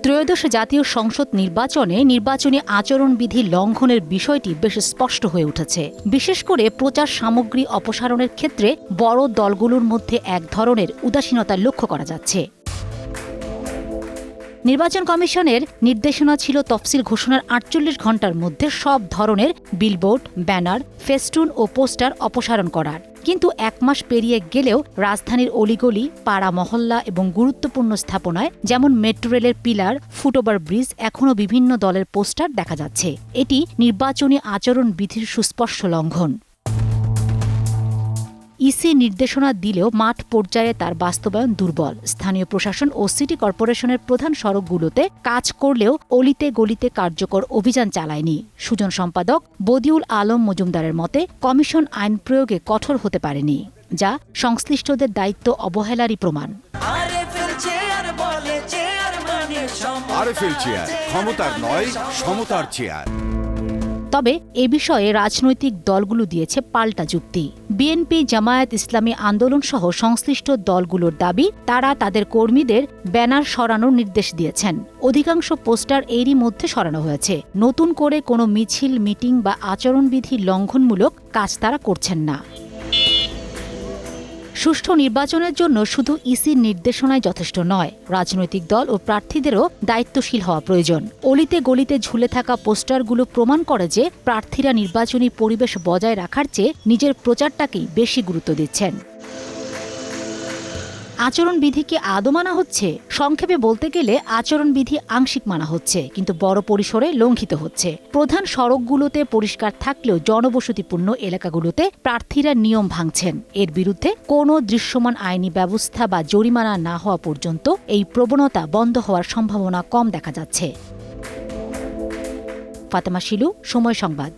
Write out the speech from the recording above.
ত্রয়োদশ জাতীয় সংসদ নির্বাচনে নির্বাচনী আচরণবিধি লঙ্ঘনের বিষয়টি বেশ স্পষ্ট হয়ে উঠেছে। বিশেষ করে প্রচার সামগ্রী অপসারণের ক্ষেত্রে বড় দলগুলোর মধ্যে এক ধরনের উদাসীনতা লক্ষ্য করা যাচ্ছে। নির্বাচন কমিশনের নির্দেশনা ছিল তফসিল ঘোষণার ৪৮ ঘণ্টার মধ্যে সব ধরনের বিলবোর্ড, ব্যানার, ফেস্টুন ও পোস্টার অপসারণ করার। কিন্তু ১ মাস পেরিয়ে গেলেও রাজধানীর অলিগলি, পাড়া মহল্লা এবং গুরুত্বপূর্ণ স্থাপনায় যেমন মেট্রো রেলের পিলার, ফুটওভার ব্রিজ এখনও বিভিন্ন দলের পোস্টার দেখা যাচ্ছে। এটি নির্বাচনী আচরণবিধির সুস্পষ্ট লঙ্ঘন। ইসি নির্দেশনা দিলেও মাঠ পর্যায়ে তার বাস্তবায়ন দুর্বল। স্থানীয় প্রশাসন ও সিটি কর্পোরেশনের প্রধান সড়কগুলোতে কাজ করলেও অলিতে গলিতে কার্যকর অভিযান চালায়নি। সুজন সম্পাদক বদিউল আলম মজুমদারের মতে, কমিশন আইন প্রয়োগে কঠোর হতে পারেনি, যা সংশ্লিষ্টদের দায়িত্ব অবহেলারই প্রমাণ। ক্ষমতার নয়, সমতার চেয়ার। তবে এ বিষয়ে রাজনৈতিক দলগুলো দিয়েছে পাল্টা যুক্তি। বিএনপি, জামায়াত ইসলামী আন্দোলন সহ সংশ্লিষ্ট দলগুলোর দাবি, তারা তাদের কর্মীদের ব্যানার সরানোর নির্দেশ দিয়েছেন। অধিকাংশ পোস্টার এরই মধ্যে সরানো হয়েছে। নতুন করে কোনো মিছিল, মিটিং বা আচরণবিধি লঙ্ঘনমূলক কাজ তারা করছেন না। সুষ্ঠু নির্বাচনের জন্য শুধু ইসির নির্দেশনায় যথেষ্ট নয়, রাজনৈতিক দল ও প্রার্থীদেরও দায়িত্বশীল হওয়া প্রয়োজন। অলিতে গলিতে ঝুলে থাকা পোস্টারগুলো প্রমাণ করে যে প্রার্থীরা নির্বাচনী পরিবেশ বজায় রাখার চেয়ে নিজের প্রচারটাকেই বেশি গুরুত্ব দিচ্ছেন। আচরণবিধি কি আদৌ মানা হচ্ছে? সংক্ষেপে বলতে গেলে আচরণবিধি আংশিক মানা হচ্ছে, কিন্তু বড় পরিসরে লঙ্ঘিত হচ্ছে। প্রধান সড়কগুলোতে পরিষ্কার থাকলেও জনবসতিপূর্ণ এলাকাগুলোতে প্রার্থীরা নিয়ম ভাঙছেন। এর বিরুদ্ধে কোনো দৃশ্যমান আইনি ব্যবস্থা বা জরিমানা না হওয়া পর্যন্ত এই প্রবণতা বন্ধ হওয়ার সম্ভাবনা কম দেখা যাচ্ছে। ফাতেমা শিলু, সময় সংবাদ।